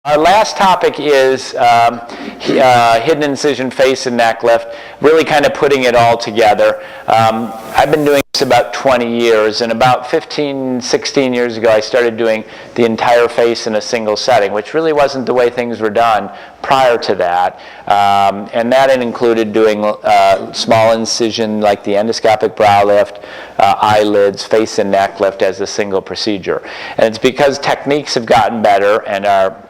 Our last topic is hidden incision face and neck lift, really kind of putting it all together. I've been doing this about 20 years, and about 15, 16 years ago I started doing the entire face in a single setting, which really wasn't the way things were done prior to that. And that included doing small incision like the endoscopic brow lift, eyelids, face and neck lift as a single procedure. And it's because techniques have gotten better and our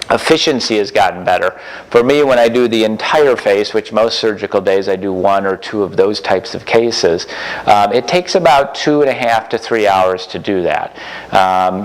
efficiency has gotten better. For me, when I do the entire face, which most surgical days I do 1 or 2 of those types of cases, it takes about 2.5 to 3 hours to do that.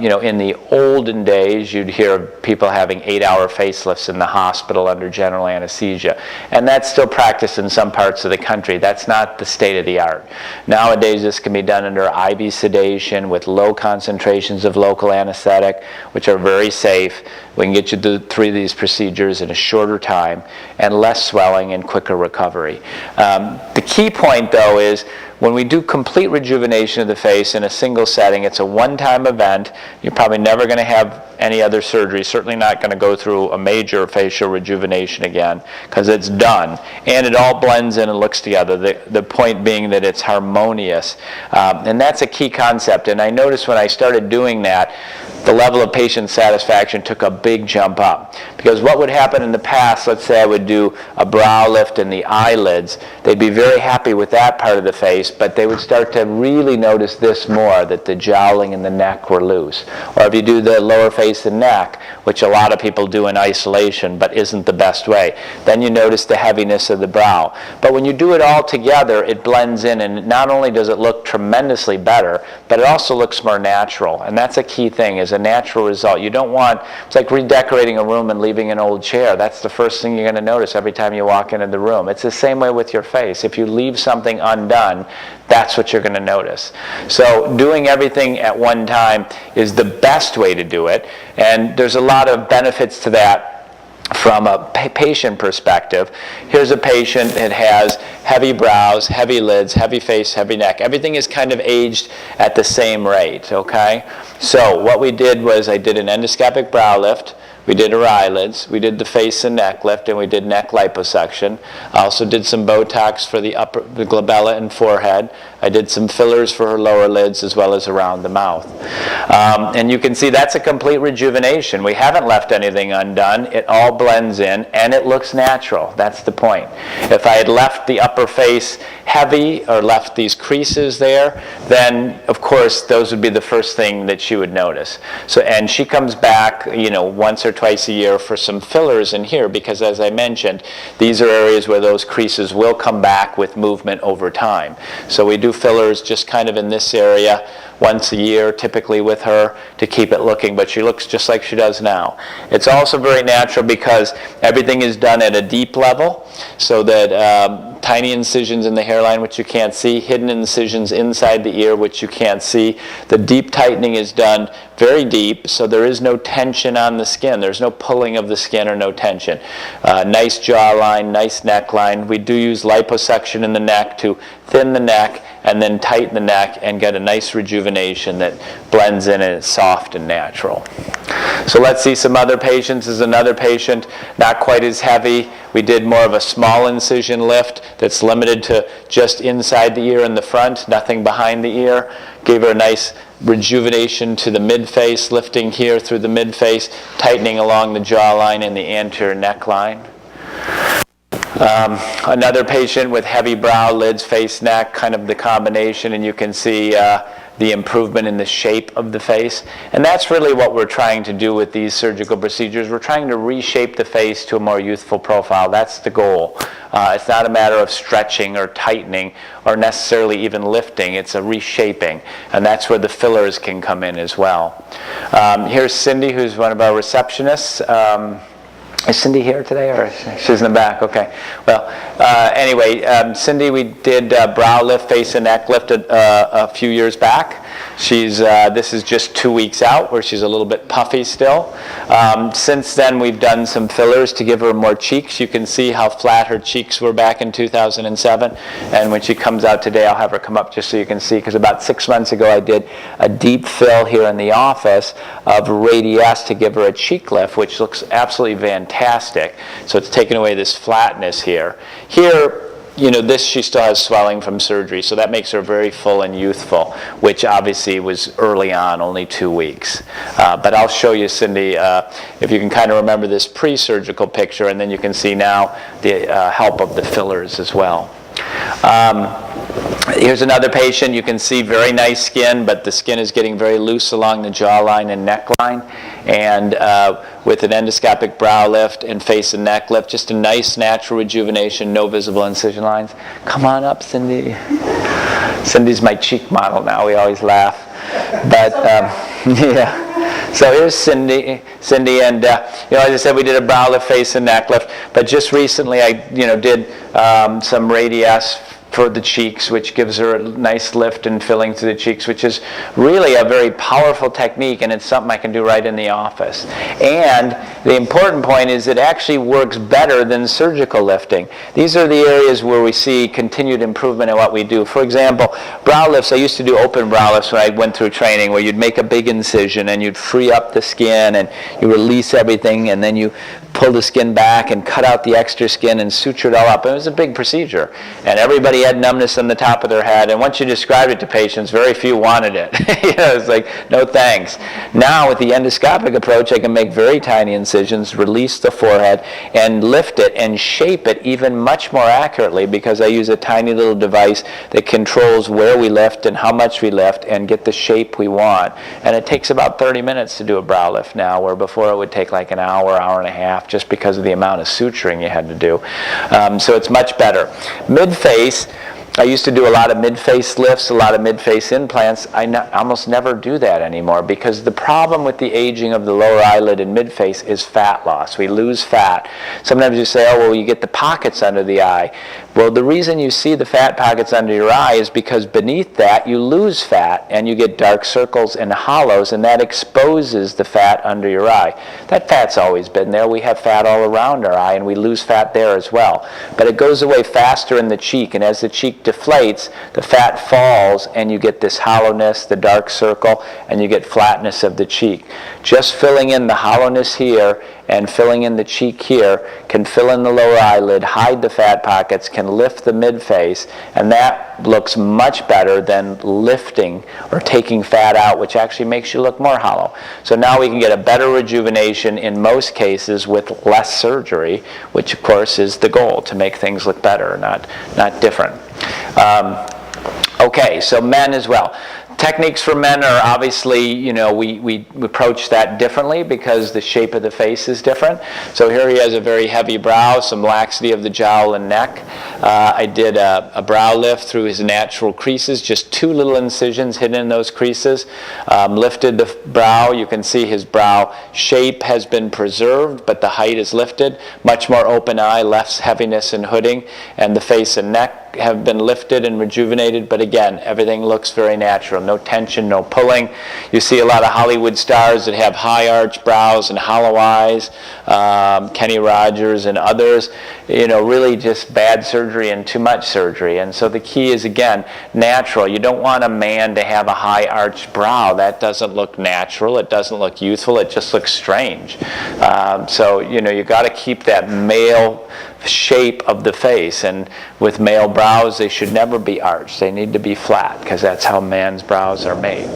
In the olden days, you'd hear of people having 8-hour facelifts in the hospital under general anesthesia, and that's still practiced in some parts of the country. That's not the state of the art. Nowadays, this can be done under IV sedation with low concentrations of local anesthetic, which are very safe. We can get you through 3 of these procedures in a shorter time and less swelling and quicker recovery. The key point, though, is when we do complete rejuvenation of the face in a single setting, it's a one-time event. You're probably never going to have any other surgery, certainly not going to go through a major facial rejuvenation again, because it's done. And it all blends in and looks together, the point being that it's harmonious. And that's a key concept. And I noticed when I started doing that, the level of patient satisfaction took a big jump up. Because what would happen in the past, let's say I would do a brow lift in the eyelids, they'd be very happy with that part of the face, but they would start to really notice this more, that the jowling and the neck were loose. Or if you do the lower face and neck, which a lot of people do in isolation but isn't the best way, then you notice the heaviness of the brow. But when you do it all together, it blends in, and not only does it look tremendously better, but it also looks more natural. And that's a key thing, is a natural result. You don't want, it's like redecorating a room and leaving an old chair. That's the first thing you're going to notice every time you walk into the room. It's the same way with your face. If you leave something undone, that's what you're going to notice. So doing everything at one time is the best way to do it, and there's a lot of benefits to that from a patient perspective. Here's a patient that has heavy brows, heavy lids, heavy face, heavy neck. Everything is kind of aged at the same rate, okay? So what we did was I did an endoscopic brow lift, we did her eyelids, we did the face and neck lift, and we did neck liposuction. I also did some Botox for the glabella and forehead. I did some fillers for her lower lids as well as around the mouth. And you can see that's a complete rejuvenation. We haven't left anything undone. It all blends in and it looks natural. That's the point. If I had left the upper face heavy or left these creases there, then of course those would be the first thing that she would notice. So, and she comes back, once or twice a year for some fillers in here, because as I mentioned, these are areas where those creases will come back with movement over time. So we do fillers just kind of in this area once a year typically with her to keep it looking, but she looks just like she does now. It's also very natural because everything is done at a deep level, so that tiny incisions in the hairline, which you can't see, hidden incisions inside the ear, which you can't see. The deep tightening is done very deep, so there is no tension on the skin. There's no pulling of the skin or no tension. Nice jawline, nice neckline. We do use liposuction in the neck to thin the neck and then tighten the neck and get a nice rejuvenation that blends in and is soft and natural. So let's see some other patients. This is another patient, not quite as heavy. We did more of a small incision lift that's limited to just inside the ear in the front, nothing behind the ear. Gave her a nice rejuvenation to the mid-face, lifting here through the mid-face, tightening along the jawline and the anterior neckline. Another patient with heavy brow, lids, face, neck, kind of the combination, and you can see the improvement in the shape of the face. And that's really what we're trying to do with these surgical procedures. We're trying to reshape the face to a more youthful profile. That's the goal. It's not a matter of stretching or tightening or necessarily even lifting. It's a reshaping, and that's where the fillers can come in as well. Here's Cindy, who's one of our receptionists. Is Cindy here today, or she's in the back? Okay. Well, anyway, Cindy, we did brow lift, face and neck lift a few years back. This is just 2 weeks out, where she's a little bit puffy still. Since then, we've done some fillers to give her more cheeks. You can see how flat her cheeks were back in 2007. And when she comes out today, I'll have her come up just so you can see, because about 6 months ago, I did a deep fill here in the office of Radiesse to give her a cheek lift, which looks absolutely fantastic. So it's taken away this flatness here. Here, she still has swelling from surgery, so that makes her very full and youthful, which obviously was early on, only 2 weeks. But I'll show you, Cindy, if you can kind of remember this pre-surgical picture, and then you can see now the help of the fillers as well. Here's another patient. You can see very nice skin, but the skin is getting very loose along the jawline and neckline. And with an endoscopic brow lift and face and neck lift, just a nice natural rejuvenation, no visible incision lines. Come on up, Cindy. Cindy's my cheek model now. We always laugh. But yeah. So here's Cindy, and as I said, we did a brow lift, face and neck lift. But just recently, I did some Radiesse for the cheeks, which gives her a nice lift and filling to the cheeks, which is really a very powerful technique, and it's something I can do right in the office. And the important point is it actually works better than surgical lifting. These are the areas where we see continued improvement in what we do. For example, brow lifts. I used to do open brow lifts when I went through training, where you'd make a big incision and you'd free up the skin and you release everything, and then you pull the skin back and cut out the extra skin and suture it all up. It was a big procedure, and everybody had numbness on the top of their head, and once you described it to patients, very few wanted it. It's like, no thanks. Now with the endoscopic approach, I can make very tiny incisions, release the forehead, and lift it and shape it even much more accurately, because I use a tiny little device that controls where we lift and how much we lift and get the shape we want. And it takes about 30 minutes to do a brow lift now, where before it would take like an hour, hour and a half, just because of the amount of suturing you had to do. So it's much better. Mid-face, I used to do a lot of mid-face lifts, a lot of mid-face implants. I almost never do that anymore, because the problem with the aging of the lower eyelid and mid-face is fat loss. We lose fat. Sometimes you say, oh, well, you get the pockets under the eye. Well, the reason you see the fat pockets under your eye is because beneath that you lose fat and you get dark circles and hollows, and that exposes the fat under your eye. That fat's always been there. We have fat all around our eye, and we lose fat there as well. But it goes away faster in the cheek, and as the cheek deflates, the fat falls, and you get this hollowness, the dark circle, and you get flatness of the cheek. Just filling in the hollowness here and filling in the cheek here can fill in the lower eyelid, hide the fat pockets, can lift the mid-face, and that looks much better than lifting or taking fat out, which actually makes you look more hollow. So now we can get a better rejuvenation in most cases with less surgery, which of course is the goal, to make things look better, not different. Okay, so men as well. Techniques for men are obviously, we approach that differently because the shape of the face is different. So here he has a very heavy brow, some laxity of the jowl and neck. I did a brow lift through his natural creases, just 2 little incisions hidden in those creases. Lifted the brow. You can see his brow shape has been preserved, but the height is lifted. Much more open eye, less heaviness and hooding, and the face and neck have been lifted and rejuvenated, but again, everything looks very natural. No tension, no pulling. You see a lot of Hollywood stars that have high arch brows and hollow eyes, Kenny Rogers and others, really just bad surgery and too much surgery. And so the key is, again, natural. You don't want a man to have a high arched brow. That doesn't look natural. It doesn't look youthful. It just looks strange. So, you got to keep that male shape of the face, and with male brows they should never be arched. They need to be flat, because that's how man's brows are made.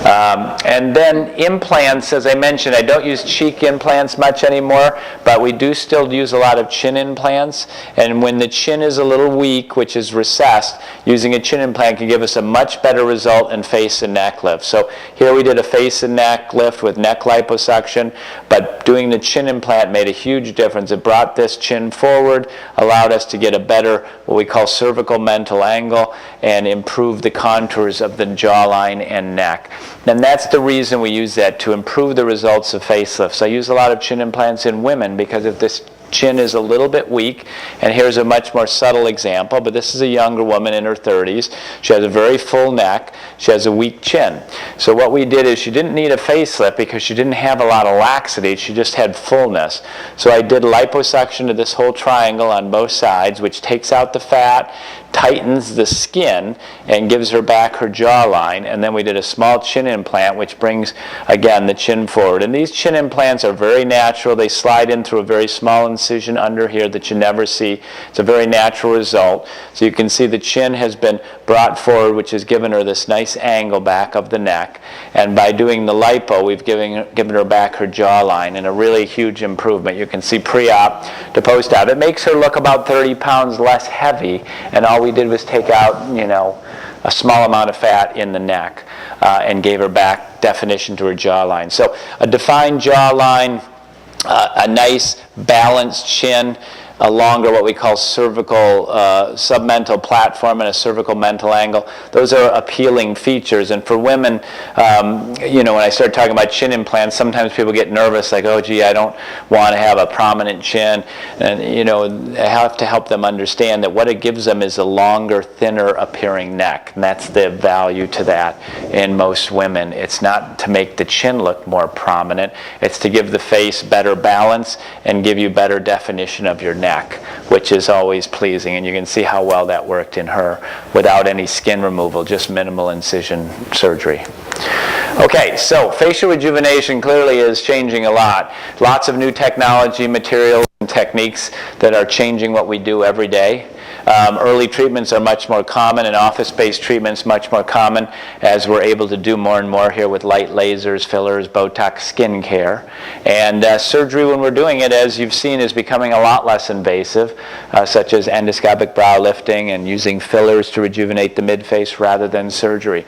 And then implants, as I mentioned, I don't use cheek implants much anymore, but we do still use a lot of chin implants, and when the chin is a little weak, which is recessed, using a chin implant can give us a much better result in face and neck lift. So here we did a face and neck lift with neck liposuction, but doing the chin implant made a huge difference. It brought this chin forward, allowed us to get a better, what we call cervical mental angle, and improve the contours of the jawline and neck. And that's the reason we use that, to improve the results of facelifts. I use a lot of chin implants in women because if this chin is a little bit weak, and here's a much more subtle example, but this is a younger woman in her 30s. She has a very full neck. She has a weak chin. So what we did is she didn't need a facelift because she didn't have a lot of laxity. She just had fullness. So I did liposuction to this whole triangle on both sides, which takes out the fat, tightens the skin, and gives her back her jawline. And then we did a small chin implant, which brings, again, the chin forward. And these chin implants are very natural. They slide in through a very small incision under here that you never see. It's a very natural result. So you can see the chin has been brought forward, which has given her this nice angle back of the neck. And by doing the lipo, we've given her back her jawline, and a really huge improvement. You can see pre-op to post-op. It makes her look about 30 pounds less heavy, and all we did was take out, you know, a small amount of fat in the neck and gave her back definition to her jawline. So a defined jawline, a nice balanced chin, a longer what we call cervical submental platform, and a cervical mental angle. Those are appealing features. And for women, you know, when I start talking about chin implants, sometimes people get nervous, like, oh gee, I don't want to have a prominent chin. And you know, I have to help them understand that what it gives them is a longer, thinner appearing neck. And that's the value to that in most women. It's not to make the chin look more prominent. It's to give the face better balance and give you better definition of your neck, which is always pleasing. And you can see how well that worked in her without any skin removal, just minimal incision surgery. Okay, so facial rejuvenation clearly is changing a lot. Lots of new technology, materials, and techniques that are changing what we do every day. Early treatments are much more common, and office-based treatments much more common, as we're able to do more and more here with light lasers, fillers, Botox, skin care. And surgery, when we're doing it, as you've seen, is becoming a lot less invasive, such as endoscopic brow lifting and using fillers to rejuvenate the midface rather than surgery.